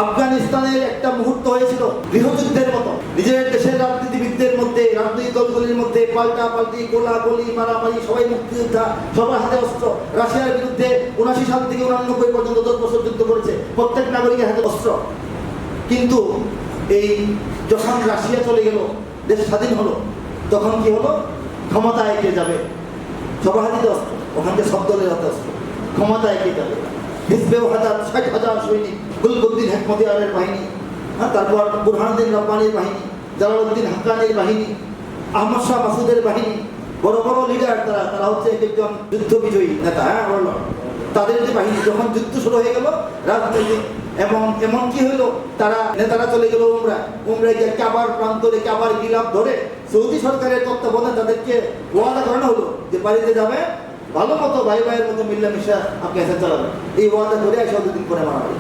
আফগানিস্তানের একটা মুহূর্ত হয়েছিল গৃহযুদ্ধের মতো। নিজের দেশের রাজনীতিবিদদের মধ্যে, রাজনৈতিক দলগুলির মধ্যে পাল্টাপাল্টি, গোলাগুলি, মারামারি, সবাই মুক্তিযোদ্ধা, সবার হাতে অস্ত্র। রাশিয়ার বিরুদ্ধে 79 সাল থেকে 89 পর্যন্ত 10 বছর যুদ্ধ করেছে, প্রত্যেক নাগরিকের হাতে অস্ত্র। কিন্তু এই যখন রাশিয়া চলে গেল, দেশ স্বাধীন হলো, তখন কি হলো? ক্ষমতায় কে যাবে? সবার হাতে অস্ত্র, ওখানে সব দলের হাতে অস্ত্র। ক্ষমতায় কে যাবে? হিজবে ওয়াহাদাত 60,000 সৈনিক, গুলবুদ্দিন হেকমতিয়ারের বাহিনী, তারপর বুরহানুদ্দিন রব্বানির বাহিনী, জালালউদ্দিন হাক্কানির বাহিনী, আহমদ শাহ মাসুদের বাহিনী, বড় বড় লিডার, তারা হচ্ছে একজন যুদ্ধ বিজয়ী নেতা। তাদের যে বাহিনী, যখন যুদ্ধ শুরু হয়ে গেল রাজনৈতিক, এবং এমন কি হইলো, তারা নেতারা চলে গেল উমরায় গিয়ে কাবার প্রান্তরে, কাবার গিলাফ ধরে সৌদি সরকারের তত্ত্বাবধানে তাদেরকে ওয়াদা করানো হলো যে বাড়িতে যাবে, ভালো মতো ভাই ভাইয়ের মতো মিল্লামিশা আপনি এসে চালাবেন। এই ওয়াদা করে 2 দিন পরে মারা গেল।